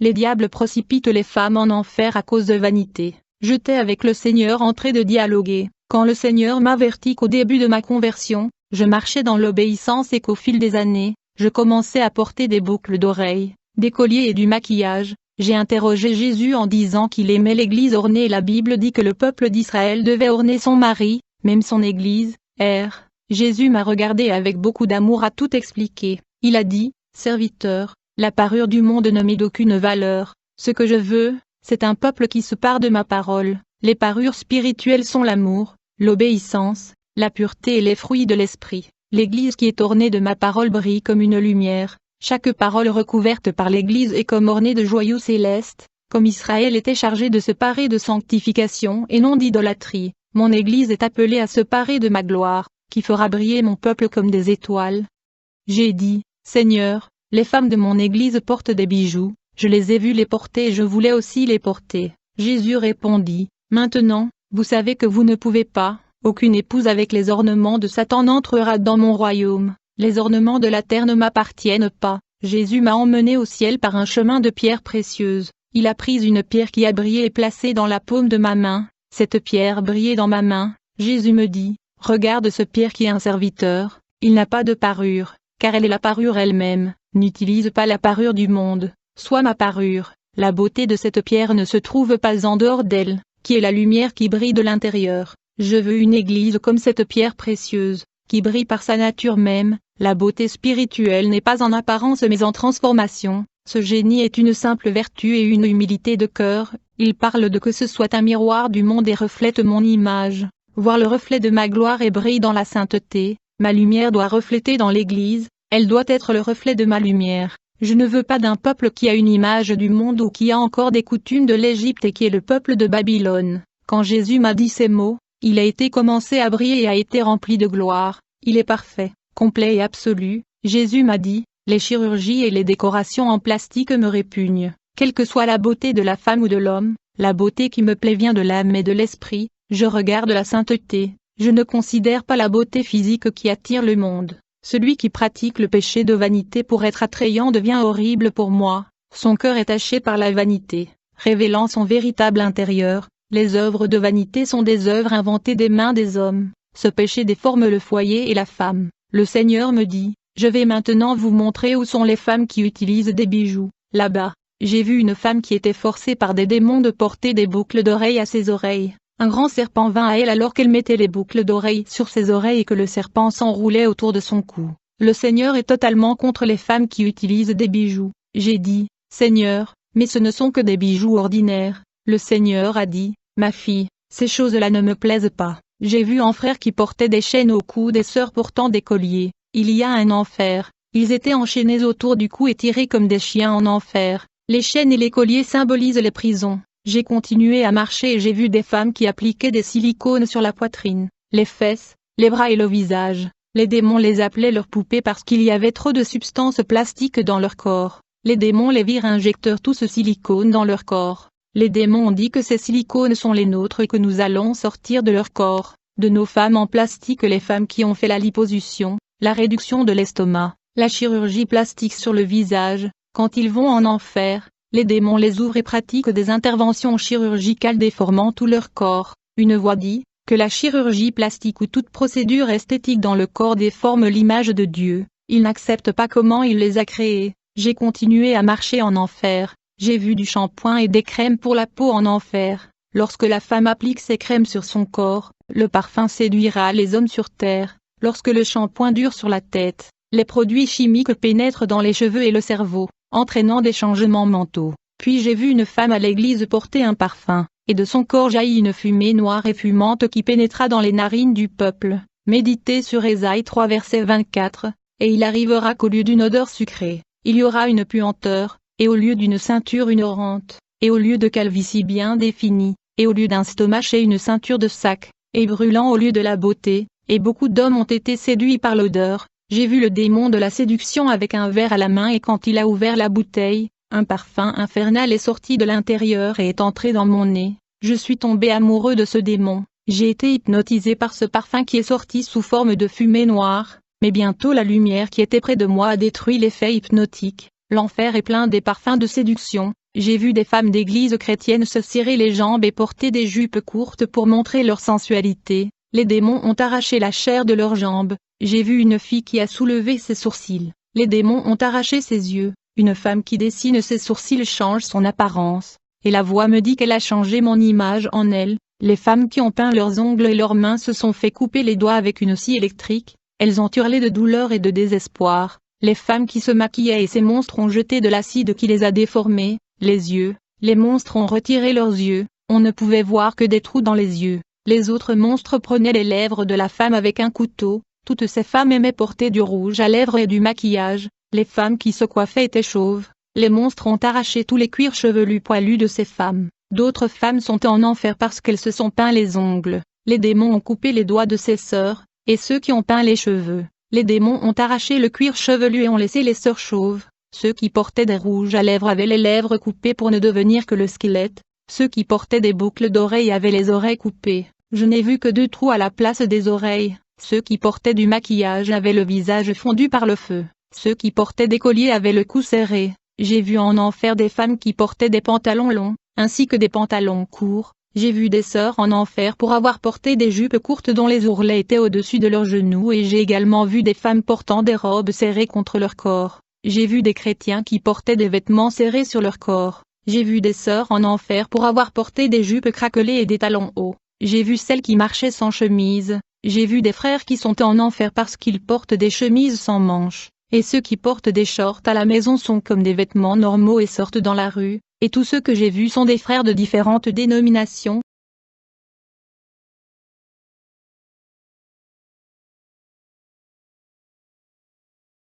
les diables précipitent les femmes en enfer à cause de vanité. J'étais avec le Seigneur en train de dialoguer, quand le Seigneur m'avertit qu'au début de ma conversion, je marchais dans l'obéissance et qu'au fil des années, je commençais à porter des boucles d'oreilles, des colliers et du maquillage. J'ai interrogé Jésus en disant qu'il aimait l'église ornée et la Bible dit que le peuple d'Israël devait orner son mari, même son église. Jésus m'a regardé avec beaucoup d'amour à tout expliqué. Il a dit, serviteur, la parure du monde ne m'est d'aucune valeur. Ce que je veux, c'est un peuple qui se pare de ma parole. Les parures spirituelles sont l'amour, l'obéissance, la pureté et les fruits de l'esprit. L'église qui est ornée de ma parole brille comme une lumière. Chaque parole recouverte par l'église est comme ornée de joyaux célestes. Comme Israël était chargé de se parer de sanctification et non d'idolâtrie, mon église est appelée à se parer de ma gloire, qui fera briller mon peuple comme des étoiles. J'ai dit, Seigneur, les femmes de mon église portent des bijoux, je les ai vues les porter et je voulais aussi les porter. Jésus répondit, maintenant, vous savez que vous ne pouvez pas, aucune épouse avec les ornements de Satan n'entrera dans mon royaume, les ornements de la terre ne m'appartiennent pas. Jésus m'a emmené au ciel par un chemin de pierres précieuses, il a pris une pierre qui a brillé et placée dans la paume de ma main, cette pierre brillait dans ma main, Jésus me dit, regarde ce pierre qui est un serviteur, il n'a pas de parure, car elle est la parure elle-même, n'utilise pas la parure du monde, sois ma parure, la beauté de cette pierre ne se trouve pas en dehors d'elle, qui est la lumière qui brille de l'intérieur, je veux une église comme cette pierre précieuse, qui brille par sa nature même, la beauté spirituelle n'est pas en apparence mais en transformation, ce génie est une simple vertu et une humilité de cœur, il parle de que ce soit un miroir du monde et reflète mon image, voir le reflet de ma gloire et brille dans la sainteté. Ma lumière doit refléter dans l'Église, elle doit être le reflet de ma lumière. Je ne veux pas d'un peuple qui a une image du monde ou qui a encore des coutumes de l'Égypte et qui est le peuple de Babylone. Quand Jésus m'a dit ces mots, il a été commencé à briller et a été rempli de gloire. Il est parfait, complet et absolu. Jésus m'a dit, les chirurgies et les décorations en plastique me répugnent. Quelle que soit la beauté de la femme ou de l'homme, la beauté qui me plaît vient de l'âme et de l'esprit. Je regarde la sainteté. Je ne considère pas la beauté physique qui attire le monde. Celui qui pratique le péché de vanité pour être attrayant devient horrible pour moi. Son cœur est taché par la vanité, révélant son véritable intérieur. Les œuvres de vanité sont des œuvres inventées des mains des hommes. Ce péché déforme le foyer et la femme. Le Seigneur me dit, je vais maintenant vous montrer où sont les femmes qui utilisent des bijoux. Là-bas, j'ai vu une femme qui était forcée par des démons de porter des boucles d'oreilles à ses oreilles. Un grand serpent vint à elle alors qu'elle mettait les boucles d'oreilles sur ses oreilles et que le serpent s'enroulait autour de son cou. Le Seigneur est totalement contre les femmes qui utilisent des bijoux. J'ai dit, Seigneur, mais ce ne sont que des bijoux ordinaires. Le Seigneur a dit, ma fille, ces choses-là ne me plaisent pas. J'ai vu un frère qui portait des chaînes au cou, des sœurs portant des colliers. Il y a un enfer. Ils étaient enchaînés autour du cou et tirés comme des chiens en enfer. Les chaînes et les colliers symbolisent les prisons. J'ai continué à marcher et j'ai vu des femmes qui appliquaient des silicones sur la poitrine, les fesses, les bras et le visage. Les démons les appelaient leurs poupées parce qu'il y avait trop de substances plastiques dans leur corps. Les démons les virent injecteurs tout ce silicone dans leur corps. Les démons ont dit que ces silicones sont les nôtres et que nous allons sortir de leur corps, de nos femmes en plastique, les femmes qui ont fait la liposuction, la réduction de l'estomac, la chirurgie plastique sur le visage, quand ils vont en enfer. Les démons les ouvrent et pratiquent des interventions chirurgicales déformant tout leur corps. Une voix dit, que la chirurgie plastique ou toute procédure esthétique dans le corps déforme l'image de Dieu. Ils n'acceptent pas comment il les a créés. J'ai continué à marcher en enfer. J'ai vu du shampoing et des crèmes pour la peau en enfer. Lorsque la femme applique ces crèmes sur son corps, le parfum séduira les hommes sur terre. Lorsque le shampoing dure sur la tête, les produits chimiques pénètrent dans les cheveux et le cerveau, entraînant des changements mentaux. Puis j'ai vu une femme à l'église porter un parfum, et de son corps jaillit une fumée noire et fumante qui pénétra dans les narines du peuple. Méditez sur Ésaïe 3 verset 24, et il arrivera qu'au lieu d'une odeur sucrée, il y aura une puanteur, et au lieu d'une ceinture une rente, et au lieu de calvitie bien définie, et au lieu d'un stomac et une ceinture de sac, et brûlant au lieu de la beauté, et beaucoup d'hommes ont été séduits par l'odeur. J'ai vu le démon de la séduction avec un verre à la main et quand il a ouvert la bouteille, un parfum infernal est sorti de l'intérieur et est entré dans mon nez. Je suis tombé amoureux de ce démon. J'ai été hypnotisé par ce parfum qui est sorti sous forme de fumée noire, mais bientôt la lumière qui était près de moi a détruit l'effet hypnotique. L'enfer est plein des parfums de séduction, J'ai vu des femmes d'église chrétienne se cirer les jambes et porter des jupes courtes pour montrer leur sensualité. Les démons ont arraché la chair de leurs jambes. J'ai vu une fille qui a soulevé ses sourcils. Les démons ont arraché ses yeux. Une femme qui dessine ses sourcils change son apparence. Et la voix me dit qu'elle a changé mon image en elle. Les femmes qui ont peint leurs ongles et leurs mains se sont fait couper les doigts avec une scie électrique. Elles ont hurlé de douleur et de désespoir. Les femmes qui se maquillaient et ces monstres ont jeté de l'acide qui les a déformées. Les yeux. Les monstres ont retiré leurs yeux. On ne pouvait voir que des trous dans les yeux. Les autres monstres prenaient les lèvres de la femme avec un couteau. Toutes ces femmes aimaient porter du rouge à lèvres et du maquillage. Les femmes qui se coiffaient étaient chauves. Les monstres ont arraché tous les cuirs chevelus poilus de ces femmes. D'autres femmes sont en enfer parce qu'elles se sont peint les ongles. Les démons ont coupé les doigts de ces sœurs, et ceux qui ont peint les cheveux. Les démons ont arraché le cuir chevelu et ont laissé les sœurs chauves. Ceux qui portaient des rouges à lèvres avaient les lèvres coupées pour ne devenir que le squelette. Ceux qui portaient des boucles d'oreilles avaient les oreilles coupées. Je n'ai vu que 2 trous à la place des oreilles. Ceux qui portaient du maquillage avaient le visage fondu par le feu. Ceux qui portaient des colliers avaient le cou serré. J'ai vu en enfer des femmes qui portaient des pantalons longs, ainsi que des pantalons courts. J'ai vu des sœurs en enfer pour avoir porté des jupes courtes dont les ourlets étaient au-dessus de leurs genoux et j'ai également vu des femmes portant des robes serrées contre leur corps. J'ai vu des chrétiens qui portaient des vêtements serrés sur leur corps. J'ai vu des sœurs en enfer pour avoir porté des jupes craquelées et des talons hauts. J'ai vu celles qui marchaient sans chemise. J'ai vu des frères qui sont en enfer parce qu'ils portent des chemises sans manches. Et ceux qui portent des shorts à la maison sont comme des vêtements normaux et sortent dans la rue. Et tous ceux que j'ai vus sont des frères de différentes dénominations.